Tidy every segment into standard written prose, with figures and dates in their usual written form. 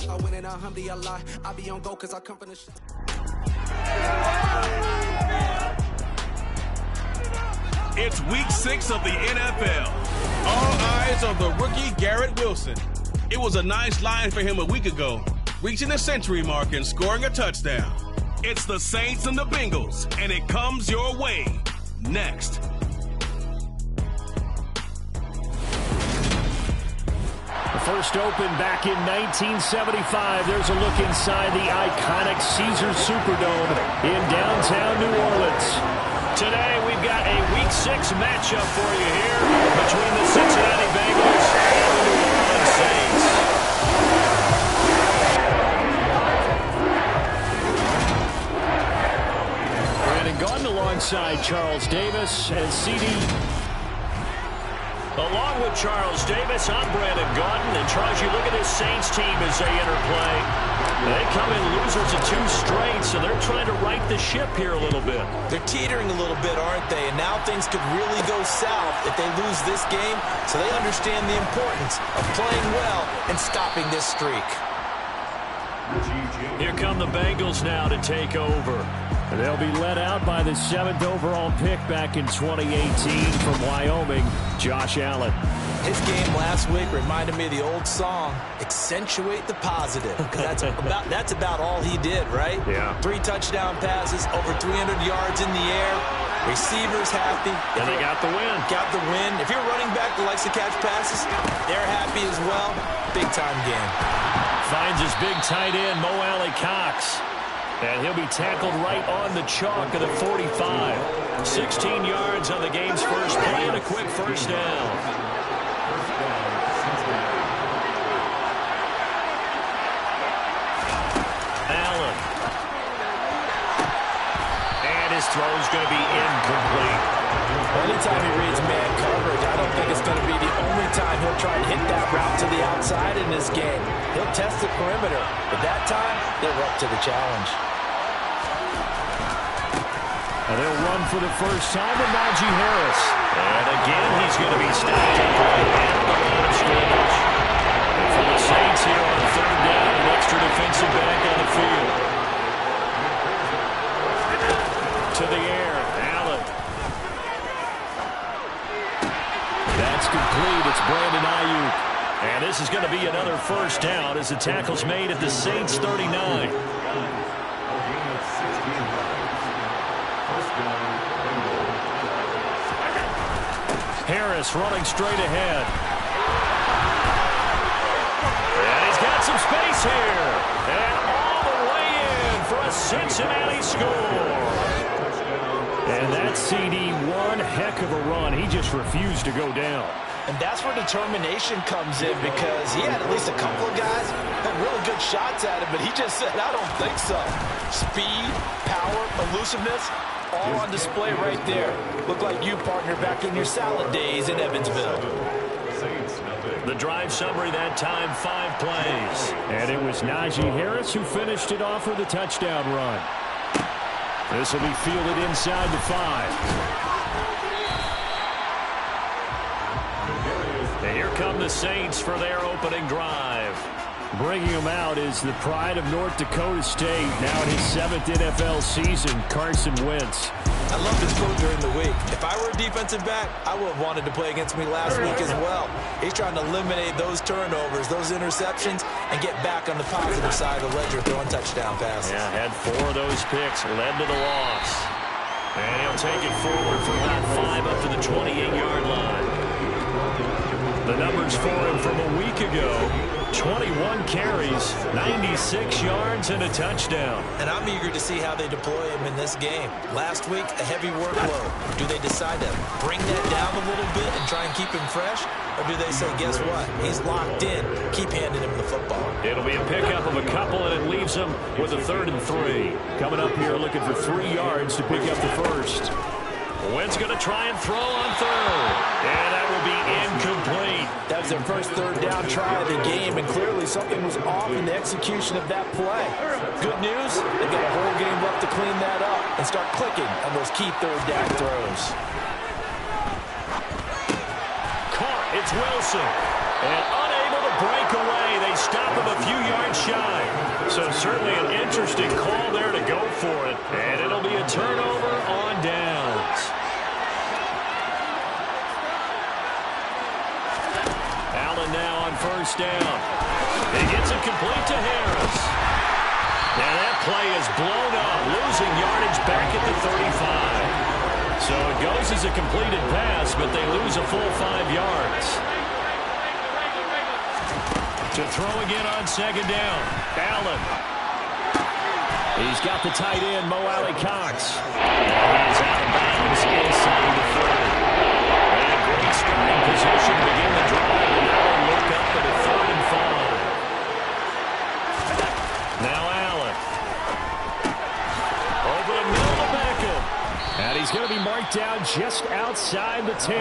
I win it alhamdulillah. I be on go cause I come from the It's week 6 of the NFL. All eyes on the rookie Garrett Wilson. It was a nice line for him a week ago, reaching the century mark and scoring a touchdown. It's the Saints and the Bengals, and it comes your way next. The first open back in 1975. There's a look inside the iconic Caesars Superdome in downtown New Orleans. Today, we've got a Week 6 matchup for you here between the Cincinnati Bengals and the New Orleans Saints. Brandon Gaudin alongside Charles Davis and CD. Along with Charles Davis, I'm Brandon Gaudin. And Charles, you look at this Saints team as they interplay. They come in losers of 2 straight, so they're trying to right the ship here a little bit. They're teetering a little bit, aren't they? And now things could really go south if they lose this game. So they understand the importance of playing well and stopping this streak. Here come the Bengals now to take over. And they'll be led out by the 7th overall pick back in 2018 from Wyoming, Josh Allen. His game last week reminded me of the old song, Accentuate the Positive, because that's about all he did, right? Yeah. 3 touchdown passes, over 300 yards in the air, receivers happy. And they got the win. Got the win. If you're running back that likes to catch passes, they're happy as well. Big-time game. Finds his big tight end, Mo Alley Cox. And he'll be tackled right on the chalk of the 45. 16 yards on the game's first play and a quick first down. Allen. And his throw is going to be incomplete. Anytime he reads man coverage, I don't think it's going to be the only time he'll try to hit that route to the outside in this game. He'll test the perimeter, but that time, they were up to the challenge. And they'll run for the first time with Najee Harris. And again, he's going to be stopped at the right end of the line of scrimmage. And for the Saints here on 3rd down, an extra defensive back on the field. To the air, Allen. That's complete. It's Brandon Ayuk. And this is going to be another first down as the tackle's made at the Saints 39. Harris running straight ahead. And he's got some space here. And all the way in for a Cincinnati score. And that CD, one heck of a run. He just refused to go down. And that's where determination comes in, because he had at least a couple of guys had really good shots at him, but he just said, I don't think so. Speed, power, elusiveness, all on display right there. Look like you, partner, back in your salad days in Evansville. The drive summary that time, 5 plays. And it was Najee Harris who finished it off with a touchdown run. This will be fielded inside the 5. And here come the Saints for their opening drive. Bringing him out is the pride of North Dakota State, now in his 7th NFL season, Carson Wentz. I loved his quote during the week. If I were a defensive back, I would have wanted to play against me last week as well. He's trying to eliminate those turnovers, those interceptions, and get back on the positive side of the ledger, throwing touchdown passes. Yeah, had 4 of those picks, led to the loss. And he'll take it forward for about 5 up to the 28-yard line. The numbers for him from a week ago, 21 carries, 96 yards, and a touchdown. And I'm eager to see how they deploy him in this game. Last week, a heavy workload. Do they decide to bring that down a little bit and try and keep him fresh? Or do they say, guess what? He's locked in. Keep handing him the football. It'll be a pickup of a couple, and it leaves him with a 3rd and 3. Coming up here looking for 3 yards to pick up the first. Wentz going to try and throw on 3rd. And that will be incomplete. That was their first 3rd down try of the game, and clearly something was off in the execution of that play. Good news, they've got a whole game left to clean that up and start clicking on those key 3rd down throws. Caught, it's Wilson. And unable to break away. They stop him a few shy. So certainly an interesting call there to go for it. And it'll be a turnover on downs. Allen now on first down. He gets it complete to Harris. And that play is blown up, losing yardage back at the 35. So it goes as a completed pass, but they lose a full 5 yards. To throw again on second down. Allen. He's got the tight end, Mo Alley-Cox. He's out of bounds inside the 30. And great starting position to begin the drive. And now they look up at a 3rd and 5. Now Allen. Over the middle to Beckham. And he's going to be marked down just outside the 10.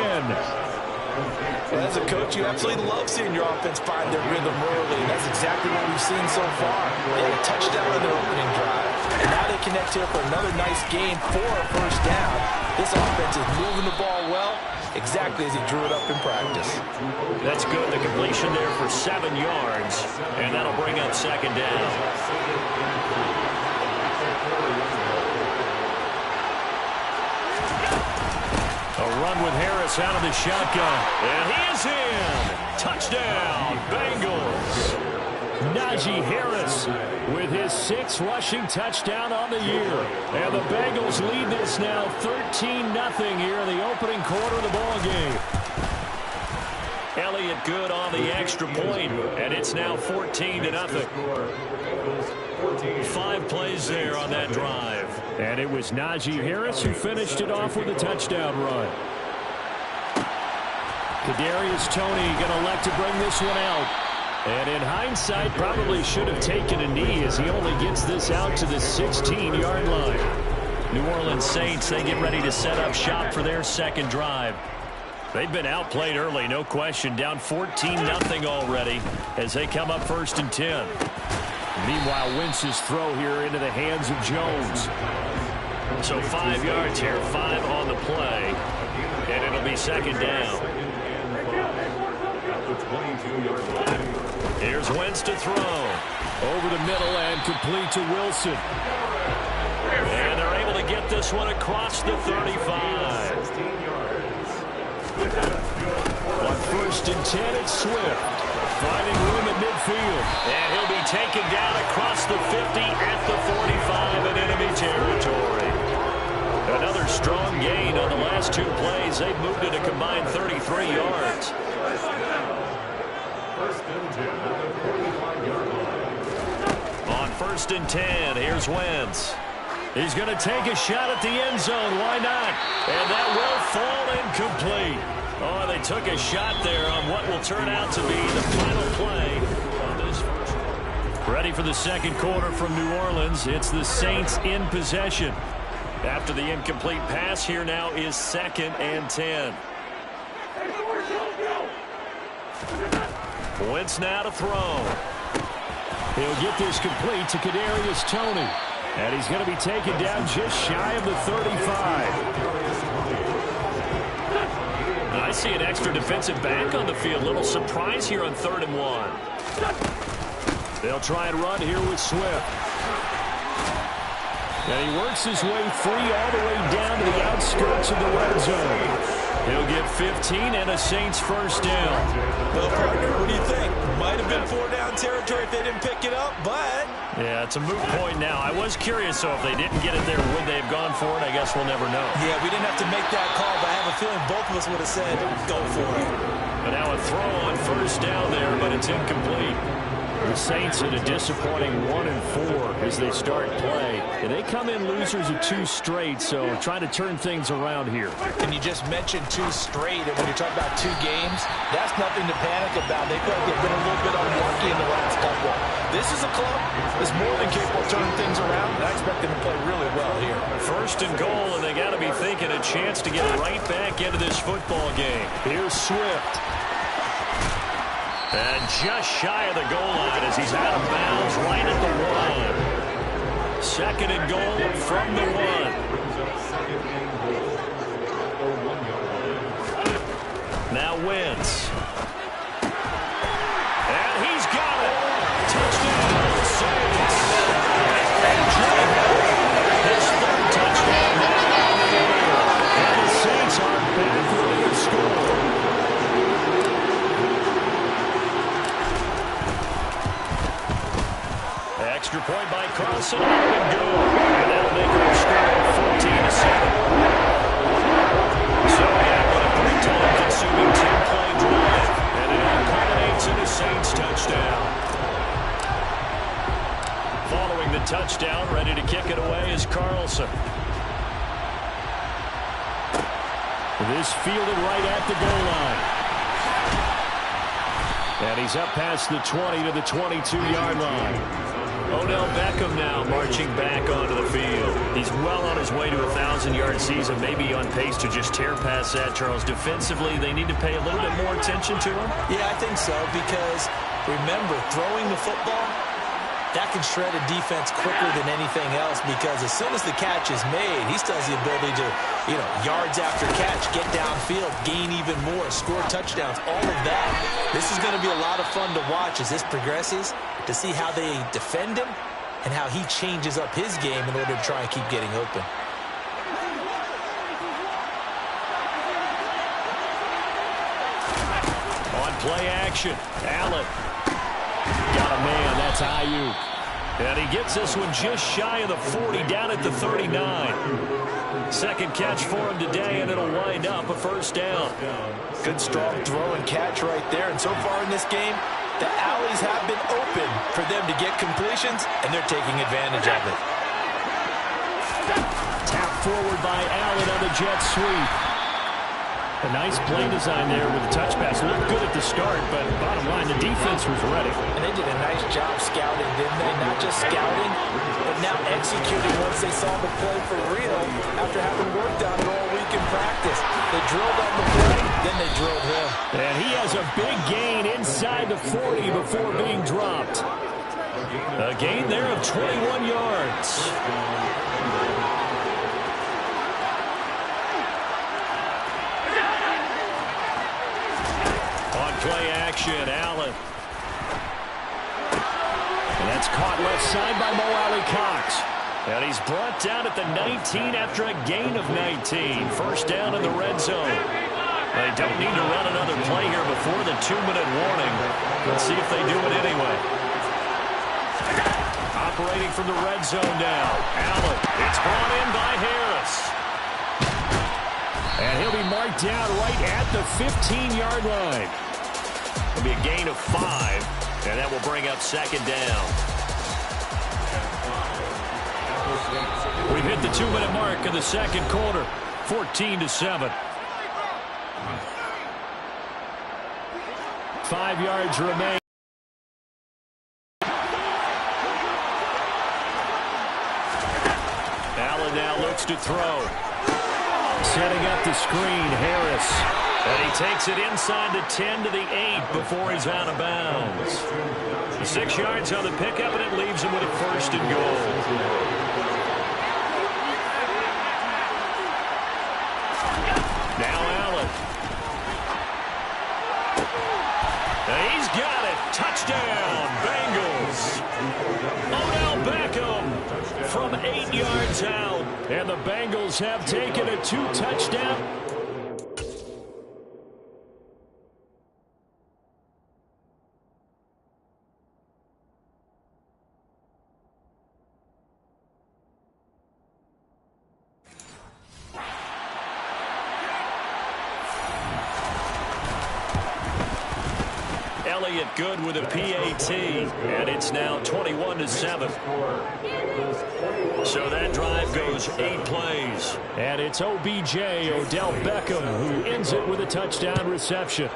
As a coach, you absolutely love seeing your offense find their rhythm early, and that's exactly what we've seen so far. They had a touchdown in their opening drive, and now they connect here for another nice game for a first down. This offense is moving the ball well, exactly as he drew it up in practice. That's good. The completion there for 7 yards, and that'll bring up second down. A run with Harris out of the shotgun. And he is in. Touchdown, Bengals. Najee Harris with his 6th rushing touchdown on the year. And the Bengals lead this now 13-0 here in the opening quarter of the ballgame. Elliott good on the extra point, and it's now 14-0. 5 plays there on that drive. And it was Najee Harris who finished it off with a touchdown run. Kadarius Toney going to elect to bring this one out. And in hindsight, probably should have taken a knee as he only gets this out to the 16-yard line. New Orleans Saints, they get ready to set up shop for their second drive. They've been outplayed early, no question. Down 14-0 already as they come up 1st and 10. Meanwhile, Wentz's throw here into the hands of Jones. So 5 yards here, 5 on the play. And it'll be second down. Here's Wentz to throw. Over the middle and complete to Wilson. And they're able to get this one across the 35. On 1st and 10, it's Swift. Finding room at midfield. And he'll be taken down across the 50 at the 45 in enemy territory. Another strong gain on the last 2 plays. They've moved it a combined 33 yards. On 1st and 10, here's Wentz. He's going to take a shot at the end zone. Why not? And that will fall incomplete. Oh, they took a shot there on what will turn out to be the final play on this first. Ready for the second quarter from New Orleans. It's the Saints in possession. After the incomplete pass, here now is 2nd and 10. Wentz now to throw. He'll get this complete to Kadarius Toney. And he's going to be taken down just shy of the 35. I see an extra defensive back on the field. Little surprise here on 3rd and 1. They'll try and run here with Swift. And he works his way free all the way down to the outskirts of the red zone. He'll get 15 and a Saints first down. Well, partner, what do you think? Might have been 4-down territory if they didn't pick it up, but... Yeah, it's a moot point now. I was curious, so if they didn't get it there, would they have gone for it? I guess we'll never know. Yeah, we didn't have to make that call, but I have a feeling both of us would have said, go for it. But now a throw on first down there, but it's incomplete. The Saints in a disappointing 1-4 as they start play. And they come in losers of 2 straight, so trying to turn things around here. And you just mentioned 2 straight, and when you talk about 2 games, that's nothing to panic about. They feel like they've been a little bit unlucky in the last couple. This is a club that's more than capable of turning things around, and I expect them to play really well here. 1st and goal, and they got to be thinking a chance to get right back into this football game. Here's Swift. And just shy of the goal line as he's out of bounds right at the 1. 2nd and goal from the 1. Now Wentz. And he's got it. Touchdown. Extra point by Carlson. Up and good. And that'll make it a score of 14-7. So, yeah, what a great time-consuming 10-play drive. And it all culminates in a Saints touchdown. Following the touchdown, ready to kick it away is Carlson. This fielded right at the goal line. And he's up past the 20 to the 22-yard line. Odell Beckham now marching back onto the field. He's well on his way to a 1,000-yard season, maybe on pace to just tear past that, Charles. Defensively, they need to pay a little bit more attention to him. Yeah, I think so, because remember, throwing the football, that can shred a defense quicker than anything else, because as soon as the catch is made, he still has the ability to, yards after catch, get downfield, gain even more, score touchdowns, all of that. This is going to be a lot of fun to watch as this progresses, to see how they defend him and how he changes up his game in order to try and keep getting open. On play action, Allen. Got a man, that's Ayuk. And he gets this one just shy of the 40, down at the 39. Second catch for him today, and it'll wind up a first down. Good strong throw and catch right there. And so far in this game, the alleys have been open for them to get completions, and they're taking advantage of it. Tap forward by Allen on the jet sweep. A nice play design there with the touch pass. Looked good at the start, but bottom line, the defense was ready. And they did a nice job scouting, didn't they? Not just scouting, but now executing once they saw the play for real after having worked on it all week in practice. They drilled on the play, then they drilled him. And he has a big gain inside the 40 before being dropped. A gain there of 21 yards. Play action, Allen. And that's caught left side by Mo Alley-Cox. And he's brought down at the 19 after a gain of 19. First down in the red zone. They don't need to run another play here before the 2-minute warning. Let's see if they do it anyway. Operating from the red zone now. Allen. It's brought in by Harris. And he'll be marked down right at the 15-yard line. It'll be a gain of 5, and that will bring up second down. We've hit the 2-minute mark in the second quarter, 14-7. 5 yards remain. Allen now looks to throw. Setting up the screen, Harris. And he takes it inside the 10 to the 8 before he's out of bounds. 6 yards on the pickup, and it leaves him with a first and goal. Now Allen. And he's got it. Touchdown, Bengals. Odell Beckham from 8 yards out. And the Bengals have taken a 2-touchdown. Good with a PAT, and it's now 21-7. So that drive goes 8 plays. And it's OBJ, Odell Beckham, who ends it with a touchdown reception.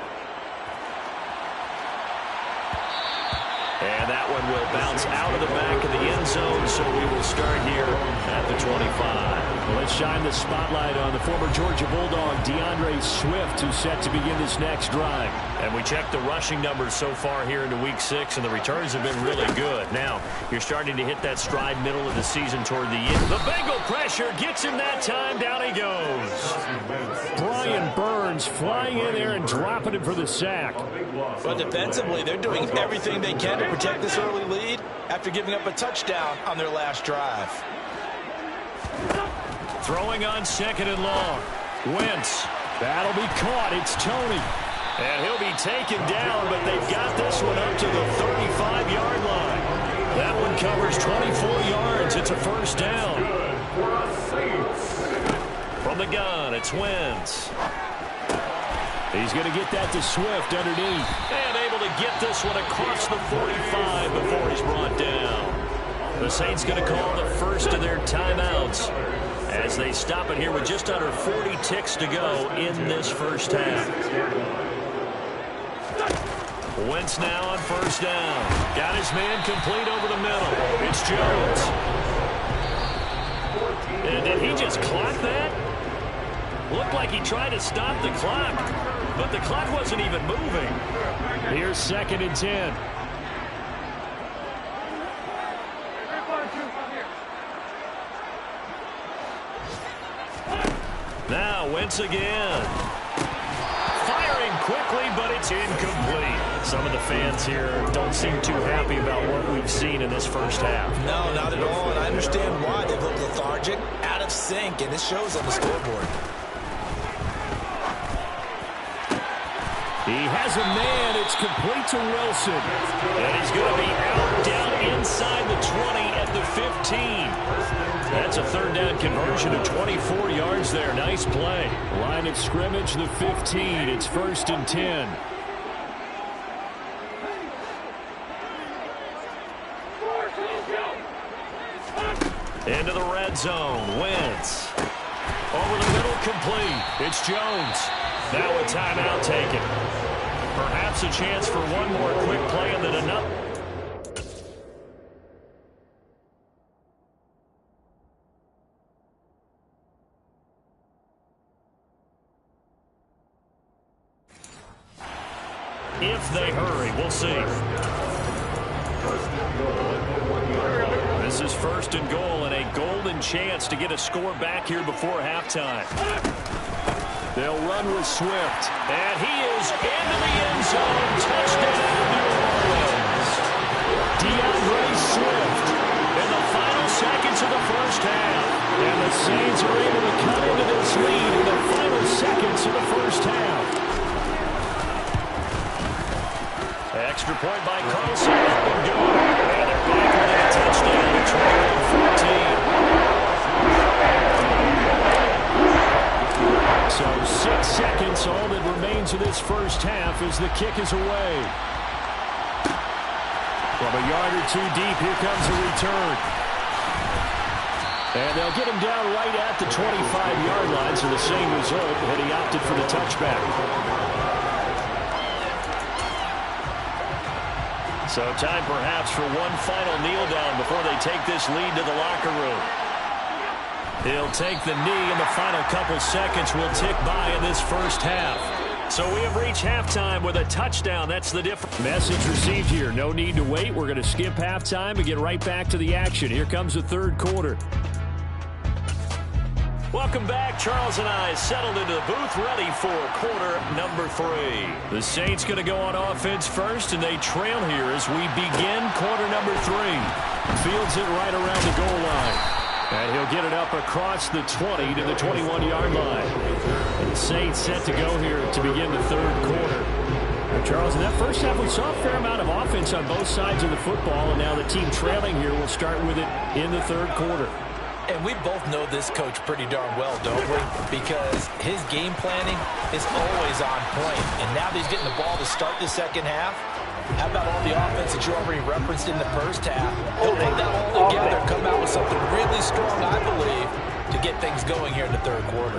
And that one will bounce out of the back of the end zone, so we will start here at the 25. Well, let's shine the spotlight on the former Georgia Bulldog, DeAndre Swift, who's set to begin this next drive. And we checked the rushing numbers so far here into Week 6, and the returns have been really good. Now, you're starting to hit that stride middle of the season toward the end. The Bengal pressure gets him that time. Down he goes. Brian Burns flying in there and dropping him for the sack. But defensively, they're doing everything they can to protect this early lead after giving up a touchdown on their last drive. Throwing on second and long. Wentz. That'll be caught. It's Tony. And he'll be taken down, but they've got this one up to the 35-yard line. That one covers 24 yards. It's a first down. From the gun, it's Wentz. He's going to get that to Swift underneath. And able to get this one across the 45 before he's brought down. The Saints going to call the first of their timeouts as they stop it here with just under 40 ticks to go in this first half. Wentz now on first down. Got his man complete over the middle. It's Jones. And did he just clock that? Looked like he tried to stop the clock, but the clock wasn't even moving. Here's 2nd and 10. Now Wentz again. Firing quickly, but it's incomplete. Some of the fans here don't seem too happy about what we've seen in this first half. No, not at all, and I understand why. They've looked lethargic, out of sync, and it shows on the scoreboard. He has a man. It's complete to Wilson. And he's going to be out down inside the 20 at the 15. That's a third down conversion of 24 yards there. Nice play. Line of scrimmage, the 15. It's 1st and 10. Into the red zone. Wentz. Over the middle, complete. It's Jones. Now a timeout taken. Perhaps a chance for one more quick play and then another. If they hurry, we'll see. This is 1st and goal and a golden chance to get a score back here before halftime. They'll run with Swift. And he is into the end zone. Touchdown, New Orleans. DeAndre Swift in the final seconds of the first half. And the Saints are able to cut into this lead in the final seconds of the first half. Extra point by Carlson. Up and good. And they're back with a touchdown at 21-14. So 6 seconds, all that remains of this first half as the kick is away. From a yard or two deep, here comes a return. And they'll get him down right at the 25-yard line, so the same result, but he opted for the touchback. So time perhaps for one final kneel down before they take this lead to the locker room. He'll take the knee, and the final couple seconds will tick by in this first half. So we have reached halftime with a touchdown. That's the difference. Message received here. No need to wait. We're going to skip halftime and get right back to the action. Here comes the third quarter. Welcome back. Charles and I settled into the booth, ready for quarter number 3. The Saints going to go on offense first, and they trail here as we begin quarter number 3. Fields it right around the goal line. And he'll get it up across the 20 to the 21-yard line. And the Saints set to go here to begin the third quarter. And Charles, in that first half, we saw a fair amount of offense on both sides of the football, and now the team trailing here will start with it in the third quarter. And we both know this coach pretty darn well, don't we? Because his game planning is always on point. And now that he's getting the ball to start the second half, how about all the offense that you already referenced in the first half? He'll put that all together, come out with something really strong, I believe, to get things going here in the third quarter.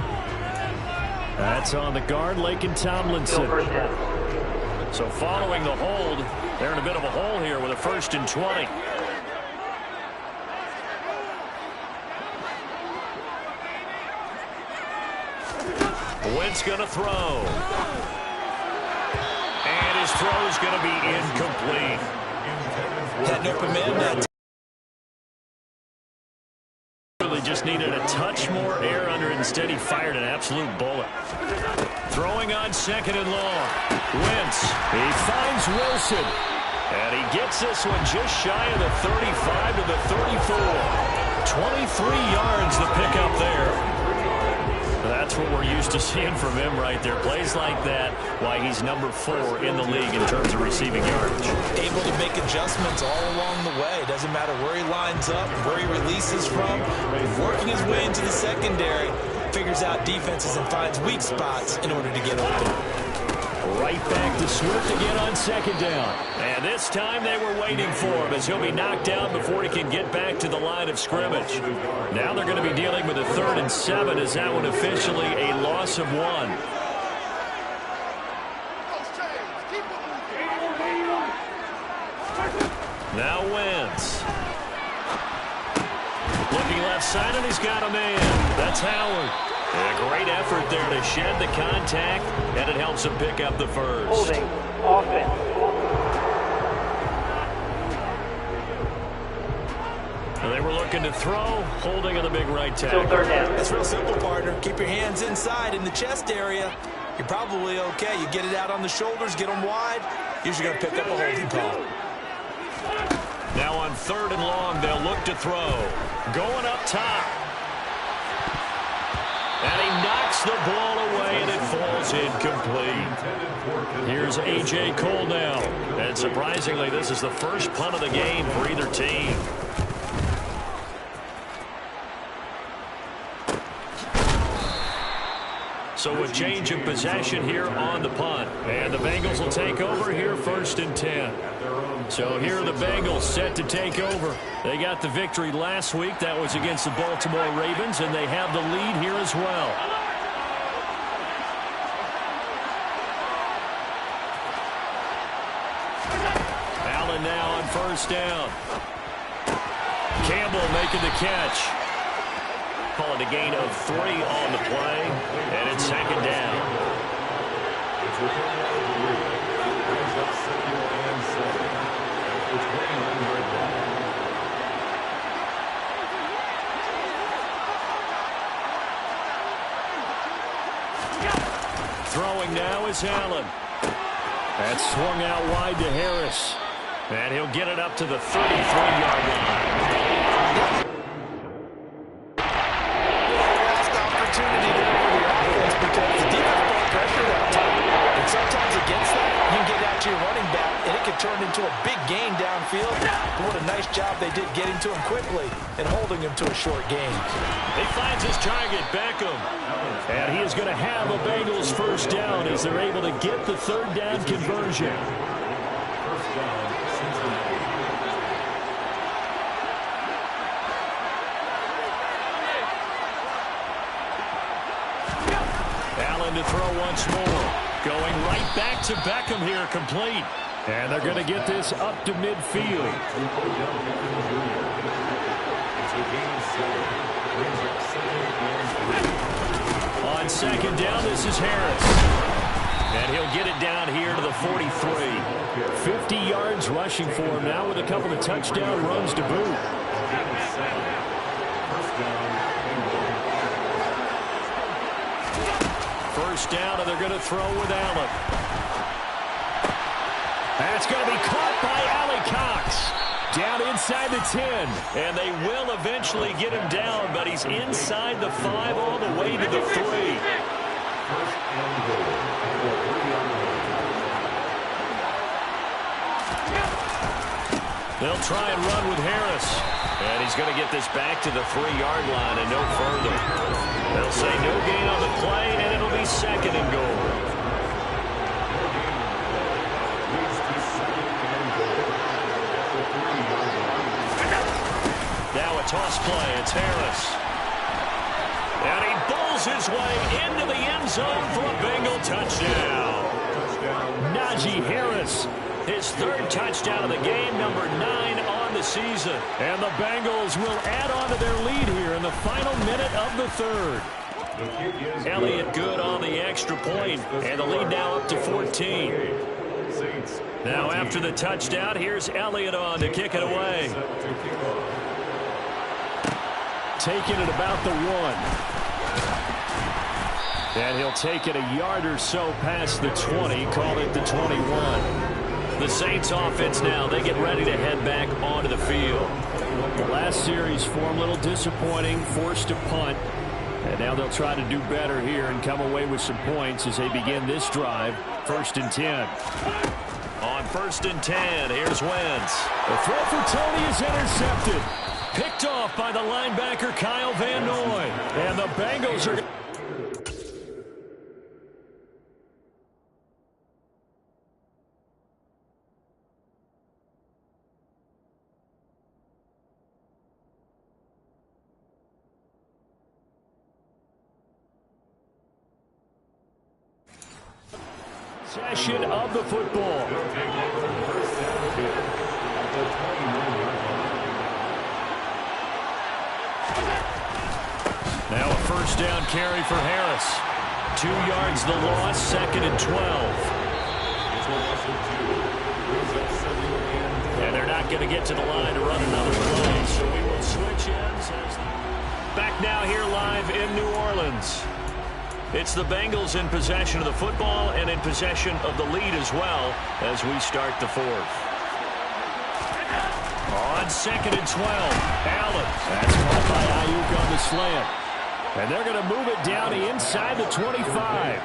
That's on the guard, Laken Tomlinson. So following the hold, they're in a bit of a hole here with a 1st and 20. Wentz going to throw. And his throw is going to be incomplete. Had no command. Really just needed a touch more air under it. Instead, he fired an absolute bullet. Throwing on 2nd and long. Wentz. He finds Wilson. And he gets this one just shy of the 35 to the 34. 23 yards the pickup there. That's what we're used to seeing from him right there. Plays like that, why he's number 4 in the league in terms of receiving yardage. Able to make adjustments all along the way. Doesn't matter where he lines up, where he releases from. Working his way into the secondary, figures out defenses and finds weak spots in order to get open. Right back to Swift again on second down. And this time they were waiting for him as he'll be knocked down before he can get back to the line of scrimmage. Now they're going to be dealing with a 3rd and 7 as that one officially a loss of 1. Now Wentz. Looking left side, and he's got a man. That's Howard. A great effort there to shed the contact, and it helps him pick up the first. Holding offense. And they were looking to throw, holding on the big right tackle. Still 3rd down. That's real simple, partner. Keep your hands inside in the chest area. You're probably okay. You get it out on the shoulders, get them wide. Usually going to pick up a holding call. Now on 3rd and long, they'll look to throw. Going up top. And he knocks the ball away, and it falls incomplete. Here's A.J. Cole now. And surprisingly, this is the first punt of the game for either team. So a change of possession here on the punt. And the Bengals will take over here 1st and 10. So here are the Bengals set to take over. They got the victory last week. That was against the Baltimore Ravens, and they have the lead here as well. Allen now on 1st down. Campbell making the catch. Call it a gain of 3 on the play, and it's 2nd down. Throwing now is Allen. That's swung out wide to Harris. And he'll get it up to the 33-yard line. Last opportunity there for the offense because the defense brought pressure that time. And sometimes against that, you can get out to your running back, and it can turn into a big gain downfield. But what a nice job they did getting to him quickly and holding him to a short gain. He finds his target, Beckham. And he is going to have a Bengals 1st down as they're able to get the 3rd down conversion. Allen to throw once more. Going right back to Beckham here, complete. And they're going to get this up to midfield. On 2nd down, this is Harris. And he'll get it down here to the 43. 50 yards rushing for him now with a couple of touchdown runs to boot. First down, and they're going to throw with Allen. That's going to be caught by Allie Cox. Down inside the 10. And they will eventually get him down, but he's inside the 5 all the way to the 3. They'll try and run with Harris. And he's going to get this back to the 3-yard line and no further. They'll say no gain on the play, and it'll be 2nd and goal. Now a toss play. It's Harris. And he bowls his way into the end zone for a Bengal touchdown. Najee Harris, his 3rd touchdown of the game, number 9 on the season. And the Bengals will add on to their lead here in the final minute of the 3rd. Elliott good on the extra point, and the lead now up to 14. Now after the touchdown, here's Elliott on to kick it away. Taking it about the 1. And he'll take it a yard or so past the 20, call it the 21. The Saints offense now, they get ready to head back onto the field. The last series for him, a little disappointing, forced to punt. And now they'll try to do better here and come away with some points as they begin this drive. 1st and 10. On 1st and 10, here's Wentz. The throw for Tony is intercepted. Picked off by the linebacker Kyle Van Noy. And the Bengals are... Possession of the football. Now a 1st down carry for Harris. 2 yards the loss, 2nd and 12. And they're not going to get to the line to run another play, so we will switch ends. Back now here live in New Orleans. It's the Bengals in possession of the football and in possession of the lead as well as we start the 4th. On 2nd and 12, Allen. That's caught by Ayuk on the slant. And they're going to move it down inside the 25.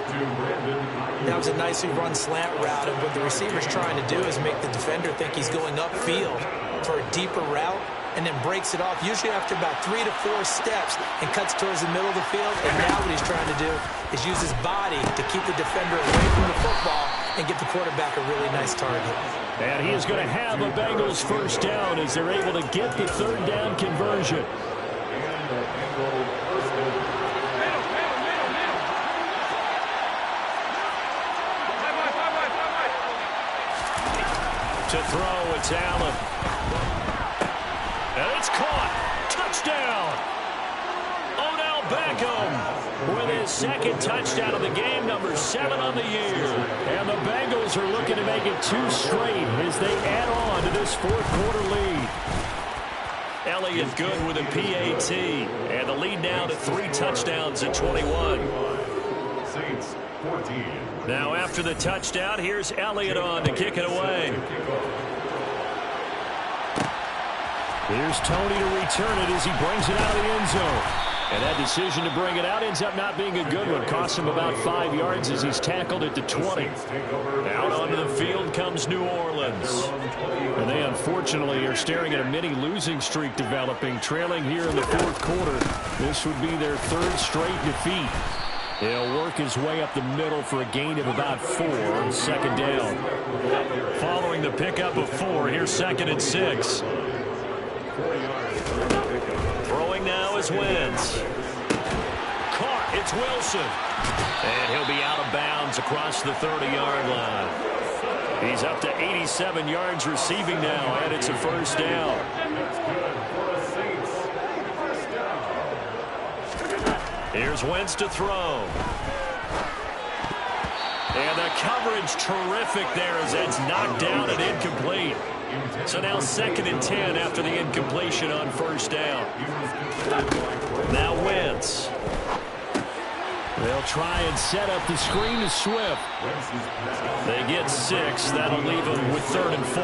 That was a nicely run slant route, and what the receiver's trying to do is make the defender think he's going upfield for a deeper route, and then breaks it off, usually after about 3 to 4 steps, and cuts towards the middle of the field. And now what he's trying to do is use his body to keep the defender away from the football and get the quarterback a really nice target. And he is going to have a Bengals 1st down as they're able to get the 3rd down conversion. To throw, it's Allen. And it's caught. Touchdown. Odell Beckham with his 2nd touchdown of the game, number 7 on the year. And the Bengals are looking to make it 2 straight as they add on to this 4th quarter lead. Elliott good with a PAT. And the lead now to 3 touchdowns at 21. Now after the touchdown, here's Elliott on to kick it away. Here's Tony to return it as he brings it out of the end zone. And that decision to bring it out ends up not being a good one. Costs him about 5 yards as he's tackled at the 20. Out onto the field comes New Orleans. And they unfortunately are staring at a mini losing streak developing, trailing here in the 4th quarter. This would be their 3rd straight defeat. He'll work his way up the middle for a gain of about 4 on 2nd down. Following the pickup of 4, here's 2nd and 6. Throwing now is Wentz. Caught, it's Wilson. And he'll be out of bounds across the 30-yard line. He's up to 87 yards receiving now, and it's a 1st down. Here's Wentz to throw. And the coverage terrific there as that's knocked down and incomplete. So now 2nd and 10 after the incompletion on 1st down. Now Wentz. They'll try and set up the screen to Swift. They get 6. That'll leave them with 3rd and 4.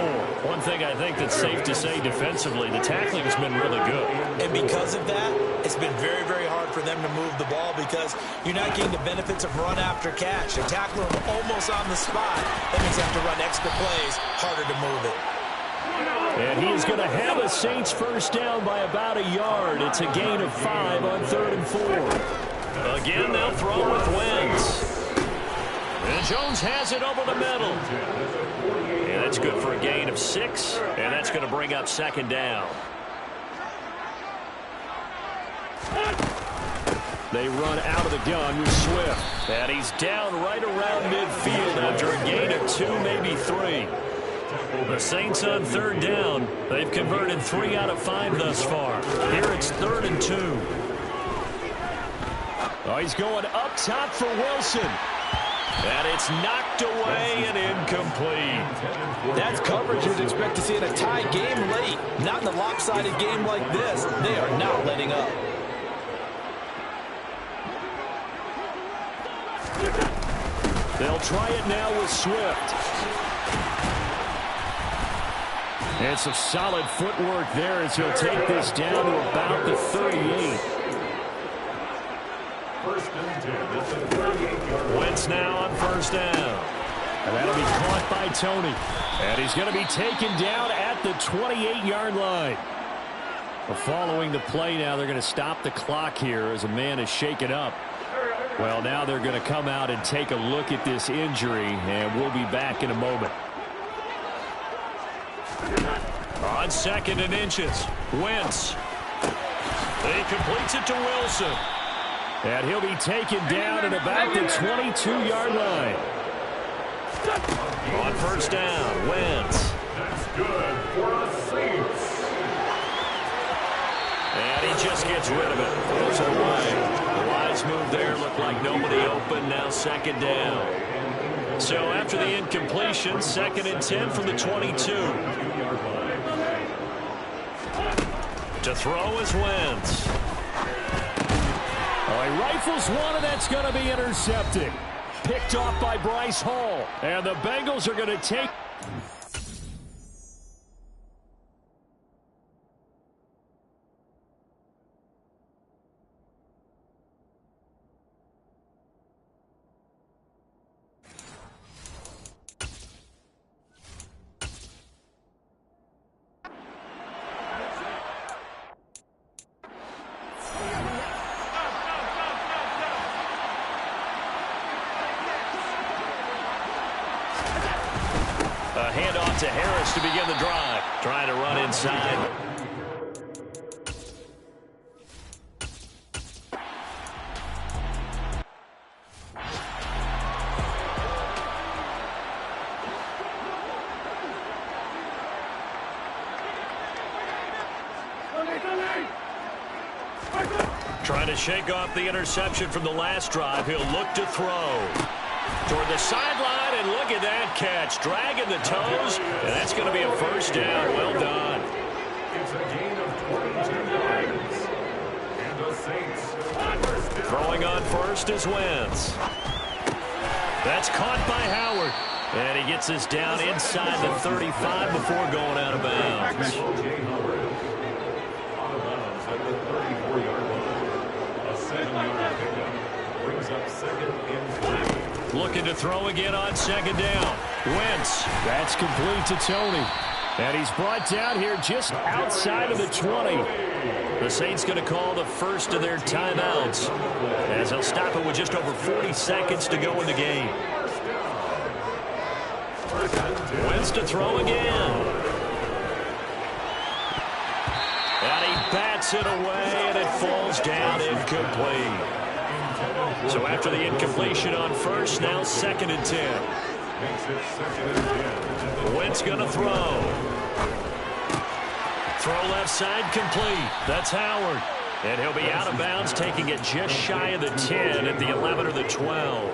One thing I think that's safe to say defensively, the tackling has been really good. And because of that, it's been very, very hard for them to move the ball because you're not getting the benefits of run after catch. They tackle them almost on the spot. That means they have to run extra plays, harder to move it. And he is going to have a Saints 1st down by about a yard. It's a gain of 5 on 3rd and 4. Again, they'll throw with Wentz. And Jones has it over the middle. And that's good for a gain of 6. And that's going to bring up 2nd down. They run out of the gun with Swift. And he's down right around midfield after a gain of 2, maybe 3. The Saints on 3rd down. They've converted 3 out of 5 thus far. Here it's 3rd and 2. Oh, he's going up top for Wilson. And it's knocked away and incomplete. That's coverage you'd expect to see in a tie game late. Not in a lopsided game like this. They are not letting up. They'll try it now with Swift. And some solid footwork there as he'll take this down to about the 38. Wentz now on first down. And that'll be caught by Tony. And he's going to be taken down at the 28-yard line. Following the play now, they're going to stop the clock here as a man is shaken up. Well, now they're going to come out and take a look at this injury, and we'll be back in a moment. On 2nd and inches, Wentz. He completes it to Wilson. And he'll be taken down at about the 22-yard line. On first down, Wentz. That's good for a Saints. And he just gets rid of it. Throws it away. The wise move there. Looked like nobody open. Now 2nd down. So after the incompletion, 2nd and 10 from the 22. To throw is Wentz. Oh, he rifles one, and that's going to be intercepted. Picked off by Bryce Hall. And the Bengals are going to take... A handoff to Harris to begin the drive. Trying to run inside. Trying to shake off the interception from the last drive. He'll look to throw. Toward the sideline, and look at that catch. Dragging the toes, and that's going to be a first down. Well done. It's a gain of 22 yards. And the Saints first down. Throwing on first is Wentz. That's caught by Howard. And he gets us down inside the 35 before going out of bounds. Jay Howard out of bounds at the 34-yard line. A 7-yard pickup brings up 2nd and 3. Looking to throw again on 2nd down. Wentz. That's complete to Tony. And he's brought down here just outside of the 20. The Saints going to call the first of their timeouts, as they'll stop it with just over 40 seconds to go in the game. Wentz to throw again. And he bats it away, and it falls down incomplete. So after the incompletion on first, now 2nd and 10. Wentz going to throw. Throw left side complete. That's Howard. And he'll be out of bounds, taking it just shy of the 10 at the 11 or the 12.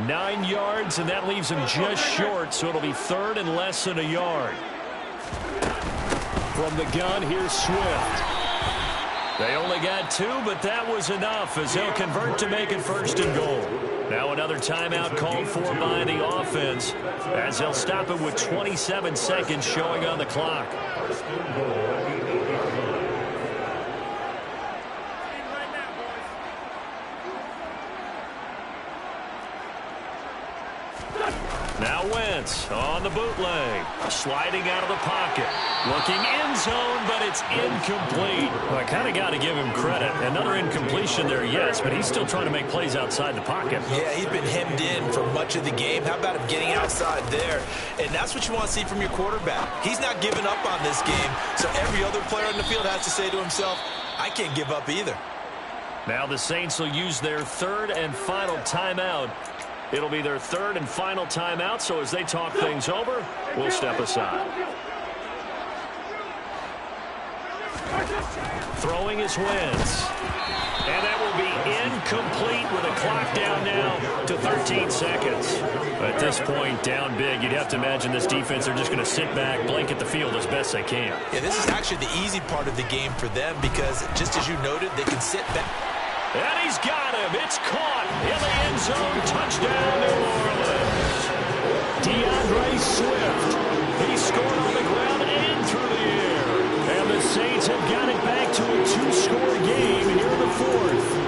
9 yards, and that leaves him just short, so it'll be 3rd and less than a yard. From the gun, here's Swift. They only got 2, but that was enough as they'll convert to make it 1st and goal. Now another timeout called for by the offense as they'll stop it with 27 seconds showing on the clock. Now Wentz on the bootleg. Sliding out of the pocket. Looking end zone, but it's incomplete. Well, I kind of got to give him credit. Another incompletion there, yes, but he's still trying to make plays outside the pocket. Yeah, he's been hemmed in for much of the game. How about him getting outside there? And that's what you want to see from your quarterback. He's not giving up on this game, so every other player on the field has to say to himself, I can't give up either. Now the Saints will use their 3rd and final timeout. It'll be their 3rd and final timeout, so as they talk things over, we'll step aside. Throwing is Wentz. And that will be incomplete with a clock down now to 13 seconds. At this point, down big, you'd have to imagine this defense, they're just going to sit back, blanket the field as best they can. Yeah, this is actually the easy part of the game for them because, just as you noted, they can sit back. And he's got him. It's caught in the end zone. Touchdown, New Orleans. DeAndre Swift. He scored on the ground and through the air. And the Saints have got it back to a 2-score game here in the 4th.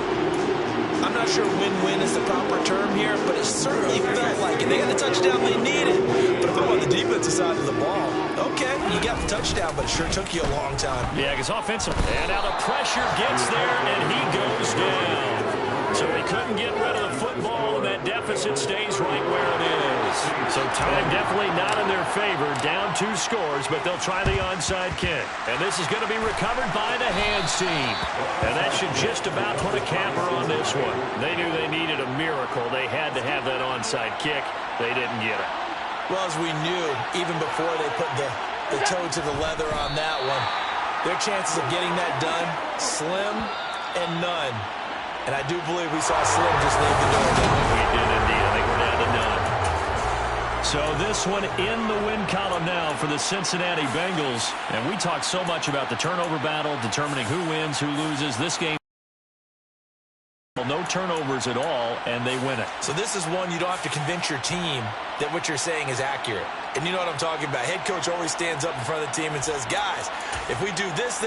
not sure win-win is the proper term here, but it certainly felt like it. They got the touchdown they needed. But if I'm on the defensive side of the ball, okay, you got the touchdown, but it sure took you a long time. Yeah, because offensive. And now the pressure gets there, and he goes down. So they couldn't get rid of the football, and that deficit stays right where it is. So time definitely not in their favor. Down 2 scores, but they'll try the onside kick. And this is going to be recovered by the hands team. And that should just about put a capper on this one. They knew they needed a miracle. They had to have that onside kick. They didn't get it. Well, as we knew, even before they put the toe to the leather on that one, their chances of getting that done, slim and none. And I do believe we saw Slim just leave the door. We did indeed. I think we're down to none. So this one in the win column now for the Cincinnati Bengals. And we talked so much about the turnover battle, determining who wins, who loses. This game, no turnovers at all, and they win it. So this is one you don't have to convince your team that what you're saying is accurate. And you know what I'm talking about. Head coach always stands up in front of the team and says, guys, if we do this,